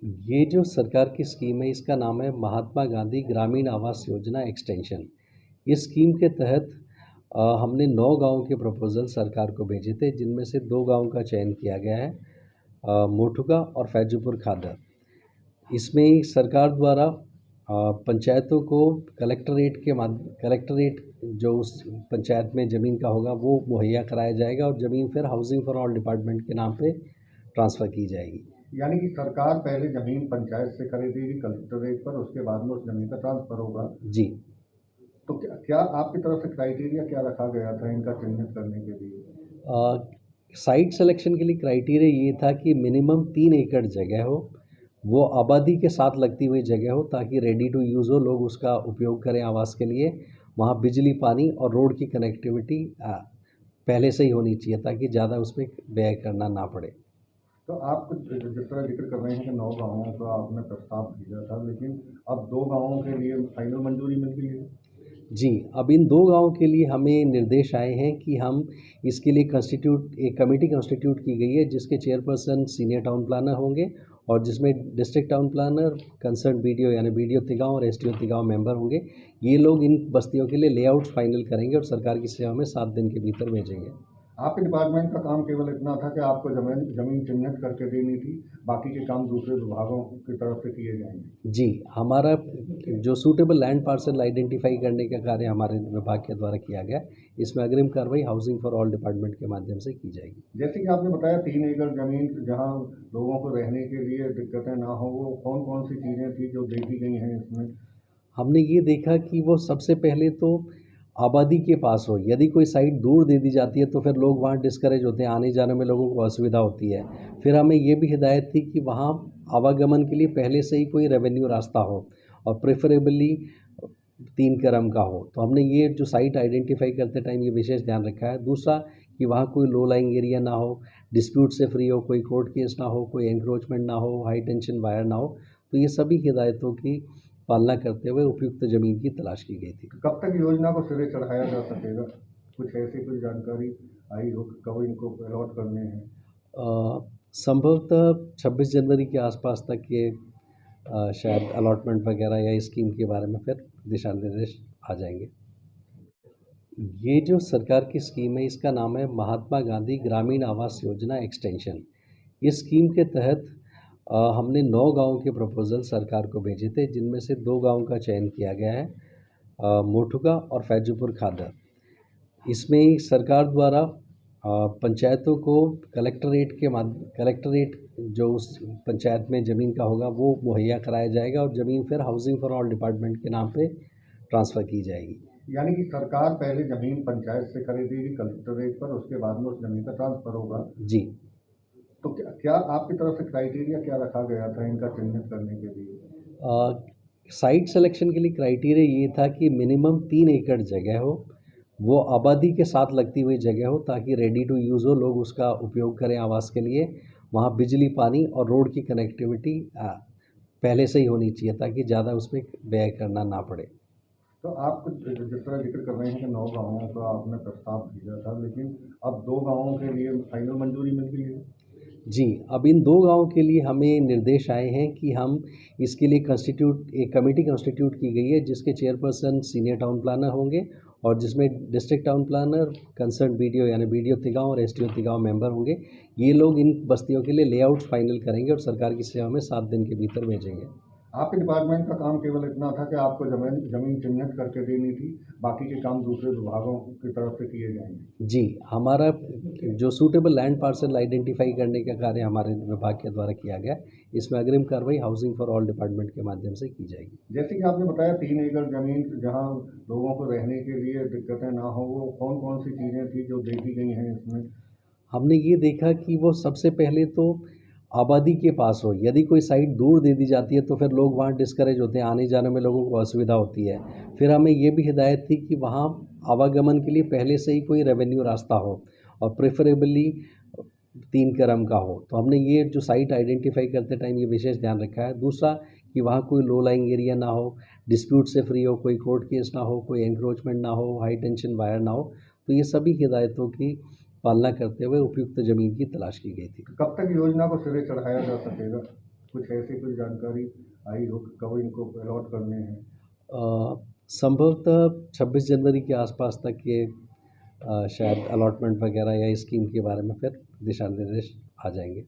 ये जो सरकार की स्कीम है इसका नाम है महात्मा गांधी ग्रामीण आवास योजना एक्सटेंशन। इस स्कीम के तहत हमने 9 गाँव के प्रपोज़ल सरकार को भेजे थे, जिनमें से 2 गाँव का चयन किया गया है, मोठुका और फैजूपुर खादर। इसमें सरकार द्वारा पंचायतों को कलेक्टरेट जो उस पंचायत में ज़मीन का होगा वो मुहैया कराया जाएगा और ज़मीन फिर हाउसिंग फॉर ऑल डिपार्टमेंट के नाम पे ट्रांसफ़र की जाएगी। यानी कि सरकार पहले जमीन पंचायत से खरीदेगी कलेक्टरेट पर, उसके बाद में उस जमीन का ट्रांसफर होगा। जी। तो क्या आपकी तरफ से क्राइटेरिया क्या रखा गया था इनका चिन्हित करने के लिए? साइट सिलेक्शन के लिए क्राइटेरिया ये था कि मिनिमम 3 एकड़ जगह हो, वो आबादी के साथ लगती हुई जगह हो ताकि रेडी टू यूज़ हो, लोग उसका उपयोग करें आवास के लिए। वहाँ बिजली, पानी और रोड की कनेक्टिविटी पहले से ही होनी चाहिए ताकि ज़्यादा उसमें व्यय करना ना पड़े। तो आप जिस तरह जिक्र कर रहे हैं कि 9 गाँवों का आपने प्रस्ताव भेजा था, लेकिन अब 2 गाँवों के लिए फाइनल मंजूरी मिल गई है। जी, अब इन 2 गाँव के लिए हमें निर्देश आए हैं कि हम इसके लिए एक कमेटी कंस्टिट्यूट की गई है, जिसके चेयरपर्सन सीनियर टाउन प्लानर होंगे और जिसमें district town planner, concern BDO यानी बीडीओ तिगाँव और एसडीओ तिगाँव मेंबर होंगे। ये लोग इन बस्तियों के लिए लेआउट फाइनल करेंगे और सरकार की सेवा में 7 दिन के भीतर भेजेंगे। आपके डिपार्टमेंट का काम केवल इतना था कि आपको जमीन चिन्हित करके देनी थी, बाकी के काम दूसरे विभागों की तरफ से किए जाएंगे। जी, हमारा जो सूटेबल लैंड पार्सल आइडेंटिफाई करने का कार्य हमारे विभाग के द्वारा किया गया, इसमें अग्रिम कार्रवाई हाउसिंग फॉर ऑल डिपार्टमेंट के माध्यम से की जाएगी। जैसे कि आपने बताया 3 एकड़ जमीन जहां लोगों को रहने के लिए दिक्कतें ना हो, वो कौन कौन सी चीज़ें थी जो देखी गई हैं इसमें? हमने ये देखा कि वो सबसे पहले तो आबादी के पास हो। यदि कोई साइट दूर दे दी जाती है तो फिर लोग वहाँ डिस्करेज होते हैं, आने जाने में लोगों को असुविधा होती है। फिर हमें ये भी हिदायत थी कि वहाँ आवागमन के लिए पहले से ही कोई रेवेन्यू रास्ता हो और प्रेफरेबली 3 क्रम का हो। तो हमने ये जो साइट आइडेंटिफाई करते टाइम ये विशेष ध्यान रखा है। दूसरा कि वहाँ कोई लो लाइंग एरिया ना हो, डिस्प्यूट से फ्री हो, कोई कोर्ट केस ना हो, कोई एंक्रोचमेंट ना हो, हाई टेंशन वायर ना हो। तो ये सभी हिदायतों की पालना करते हुए उपयुक्त ज़मीन की तलाश की गई थी। कब तक योजना को सिरे चढ़ाया जा सकेगा? कुछ जानकारी आई हो कि कब इनको अलॉट करने हैं? संभवतः 26 जनवरी के आसपास तक ये शायद अलॉटमेंट वगैरह या इस स्कीम के बारे में फिर दिशा निर्देश आ जाएंगे। ये जो सरकार की स्कीम है इसका नाम है महात्मा गांधी ग्रामीण आवास योजना एक्सटेंशन। इस स्कीम के तहत हमने 9 गाँव के प्रपोज़ल सरकार को भेजे थे, जिनमें से 2 गाँव का चयन किया गया है, मोठुका और फैजूपुर खादर। इसमें सरकार द्वारा पंचायतों को कलेक्टरेट जो उस पंचायत में ज़मीन का होगा वो मुहैया कराया जाएगा और ज़मीन फिर हाउसिंग फॉर ऑल डिपार्टमेंट के नाम पे ट्रांसफ़र की जाएगी। यानी कि सरकार पहले जमीन पंचायत से खरीदेगी कलेक्टरेट पर, उसके बाद में उस जमीन का ट्रांसफर होगा। जी। तो क्या आपकी तरफ से क्राइटेरिया क्या रखा गया था इनका चिन्हित करने के लिए? साइट सिलेक्शन के लिए क्राइटेरिया ये था कि मिनिमम 3 एकड़ जगह हो, वो आबादी के साथ लगती हुई जगह हो ताकि रेडी टू यूज़ हो, लोग उसका उपयोग करें आवास के लिए। वहाँ बिजली, पानी और रोड की कनेक्टिविटी पहले से ही होनी चाहिए ताकि ज़्यादा उसमें व्यय करना ना पड़े। तो आप जिस तरह जिक्र कर रहे हैं कि 9 गाँवों का आपने प्रस्ताव भेजा था, लेकिन अब 2 गाँवों के लिए फाइनल मंजूरी मिल गई है। जी, अब इन 2 गाँव के लिए हमें निर्देश आए हैं कि हम इसके लिए एक कमेटी कंस्टिट्यूट की गई है, जिसके चेयरपर्सन सीनियर टाउन प्लानर होंगे और जिसमें district town planner, concern BDO यानी बीडीओ तिगाँव और एसडीओ तिगाँव मेंबर होंगे। ये लोग इन बस्तियों के लिए लेआउट फाइनल करेंगे और सरकार की सेवा में 7 दिन के भीतर भेजेंगे। आपके डिपार्टमेंट का काम केवल इतना था कि आपको जमीन चिन्हित करके देनी थी, बाकी के काम दूसरे विभागों की तरफ से किए जाएंगे। जी, हमारा जो सूटेबल लैंड पार्सल आइडेंटिफाई करने का कार्य हमारे विभाग के द्वारा किया गया, इसमें अग्रिम कार्रवाई हाउसिंग फॉर ऑल डिपार्टमेंट के माध्यम से की जाएगी। जैसे कि आपने बताया 3 एकड़ जमीन जहां लोगों को रहने के लिए दिक्कतें ना हो, वो कौन कौन सी चीज़ें थी जो देखी गई हैं इसमें? हमने ये देखा कि वो सबसे पहले तो आबादी के पास हो। यदि कोई साइट दूर दे दी जाती है तो फिर लोग वहाँ डिस्करेज होते हैं, आने जाने में लोगों को असुविधा होती है। फिर हमें ये भी हिदायत थी कि वहाँ आवागमन के लिए पहले से ही कोई रेवेन्यू रास्ता हो और प्रेफरेबली 3 क्रम का हो। तो हमने ये जो साइट आइडेंटिफाई करते टाइम ये विशेष ध्यान रखा है। दूसरा कि वहाँ कोई लो लाइंग एरिया ना हो, डिस्प्यूट से फ्री हो, कोई कोर्ट केस ना हो, कोई एंक्रोचमेंट ना हो, हाई टेंशन वायर ना हो। तो ये सभी हिदायतों की पालना करते हुए उपयुक्त ज़मीन की तलाश की गई थी। कब तक योजना को सिरे चढ़ाया जा सकेगा? कुछ ऐसी कोई जानकारी आई हो कि कब इनको अलॉट करने हैं? संभवतः 26 जनवरी के आसपास तक ये शायद अलॉटमेंट वगैरह या स्कीम के बारे में फिर दिशा निर्देश आ जाएंगे।